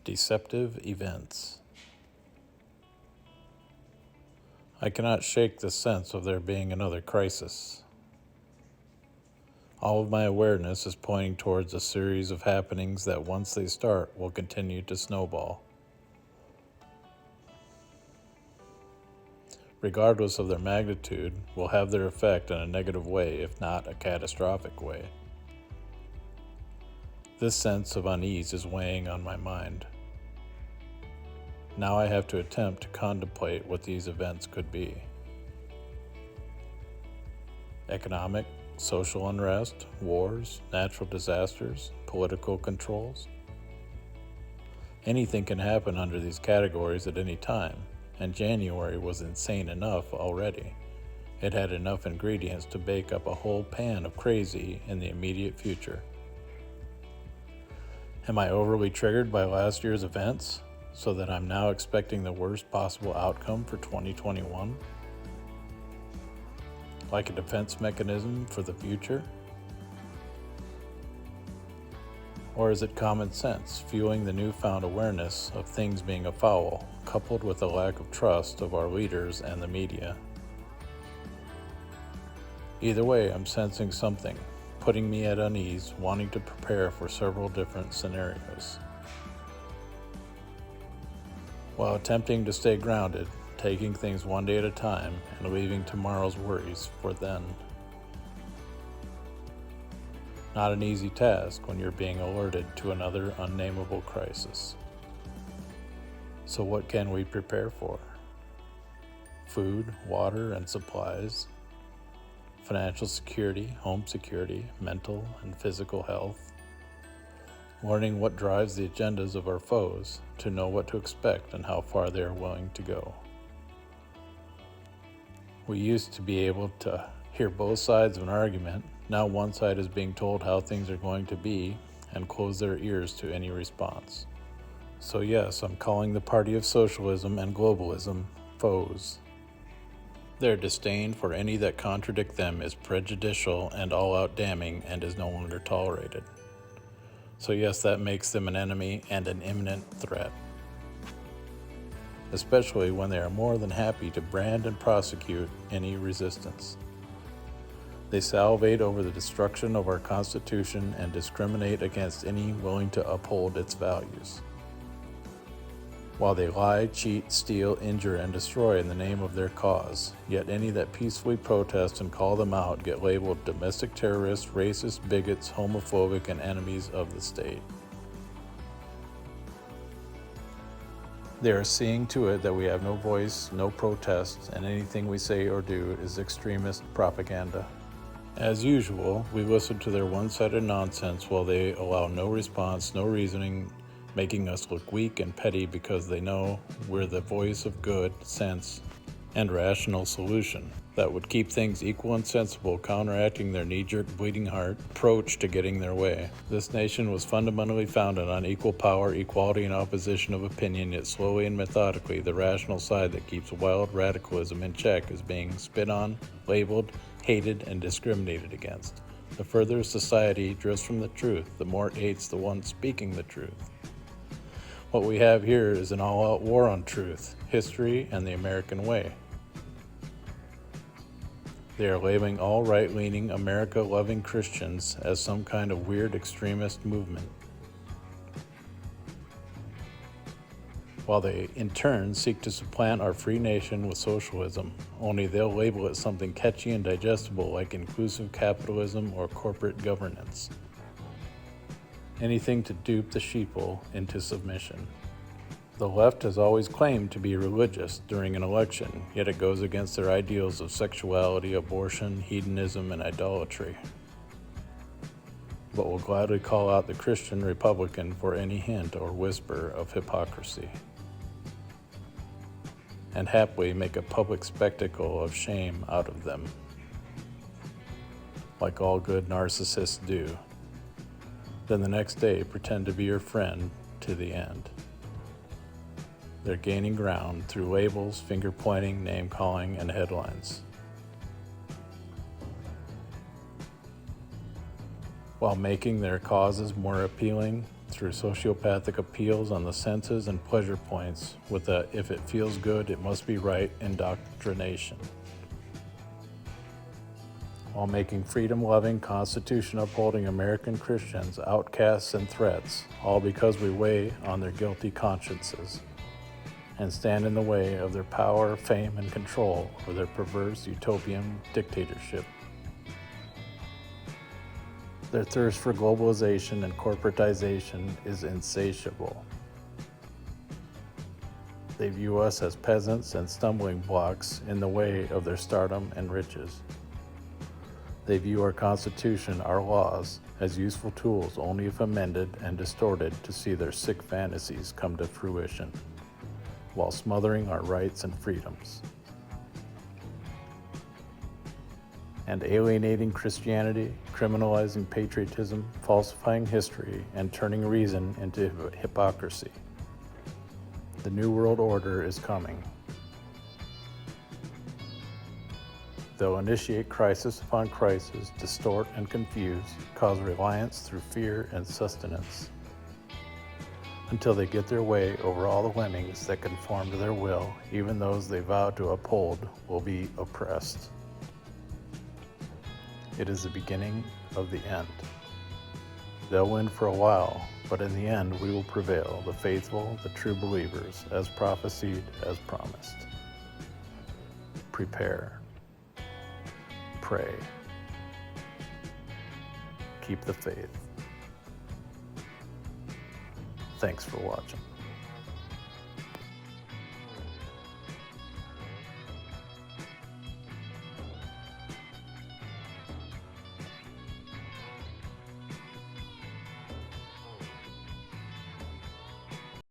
Deceptive Events. I cannot shake the sense of there being another crisis. All of my awareness is pointing towards a series of happenings that once they start will continue to snowball. Regardless of their magnitude, will have their effect in a negative way, if not a catastrophic way. This sense of unease is weighing on my mind. Now I have to attempt to contemplate what these events could be. Economic, social unrest, wars, natural disasters, political controls. Anything can happen under these categories at any time, and January was insane enough already. It had enough ingredients to bake up a whole pan of crazy in the immediate future. Am I overly triggered by last year's events, so that I'm now expecting the worst possible outcome for 2021? Like a defense mechanism for the future? Or is it common sense, fueling the newfound awareness of things being afoul, coupled with a lack of trust of our leaders and the media? Either way, I'm sensing something, putting me at unease, wanting to prepare for several different scenarios. While attempting to stay grounded, taking things one day at a time, and leaving tomorrow's worries for then. Not an easy task when you're being alerted to another unnameable crisis. So what can we prepare for? Food, water, and supplies, financial security, home security, mental and physical health, learning what drives the agendas of our foes to know what to expect and how far they are willing to go. We used to be able to hear both sides of an argument. Now one side is being told how things are going to be and close their ears to any response. So yes, I'm calling the party of socialism and globalism foes. Their disdain for any that contradict them is prejudicial and all-out damning and is no longer tolerated. So yes, that makes them an enemy and an imminent threat, especially when they are more than happy to brand and prosecute any resistance. They salivate over the destruction of our Constitution and discriminate against any willing to uphold its values. While they lie, cheat, steal, injure, and destroy in the name of their cause, yet any that peacefully protest and call them out get labeled domestic terrorists, racist, bigots, homophobic, and enemies of the state. They are seeing to it that we have no voice, no protest, and anything we say or do is extremist propaganda. As usual, we listen to their one-sided nonsense while they allow no response, no reasoning, making us look weak and petty because they know we're the voice of good, sense, and rational solution that would keep things equal and sensible, counteracting their knee-jerk bleeding heart approach to getting their way. This nation was fundamentally founded on equal power, equality, and opposition of opinion, yet slowly and methodically the rational side that keeps wild radicalism in check is being spit on, labeled, hated, and discriminated against. The further society drifts from the truth, the more it hates the one speaking the truth. What we have here is an all-out war on truth, history, and the American way. They are labeling all right-leaning, America-loving Christians as some kind of weird extremist movement, while they in turn seek to supplant our free nation with socialism, only they'll label it something catchy and digestible like inclusive capitalism or corporate governance. Anything to dupe the sheeple into submission. The left has always claimed to be religious during an election, yet it goes against their ideals of sexuality, abortion, hedonism, and idolatry, but will gladly call out the Christian Republican for any hint or whisper of hypocrisy, and happily make a public spectacle of shame out of them, like all good narcissists do. Then the next day pretend to be your friend to the end. They're gaining ground through labels, finger-pointing, name-calling, and headlines. While making their causes more appealing, through sociopathic appeals on the senses and pleasure points with a "if it feels good, it must be right" indoctrination, while making freedom-loving, Constitution-upholding American Christians outcasts and threats, all because we weigh on their guilty consciences and stand in the way of their power, fame, and control over their perverse utopian dictatorship. Their thirst for globalization and corporatization is insatiable. They view us as peasants and stumbling blocks in the way of their stardom and riches. They view our Constitution, our laws, as useful tools only if amended and distorted to see their sick fantasies come to fruition, while smothering our rights and freedoms, and alienating Christianity, criminalizing patriotism, falsifying history, and turning reason into hypocrisy. The New World Order is coming. They'll initiate crisis upon crisis, distort and confuse, cause reliance through fear and sustenance, until they get their way over all the lemmings that conform to their will. Even those they vow to uphold will be oppressed. It is the beginning of the end. They'll win for a while, but in the end we will prevail, the faithful, the true believers, as prophesied, as promised. Prepare. Pray. Keep the faith. Thanks for watching.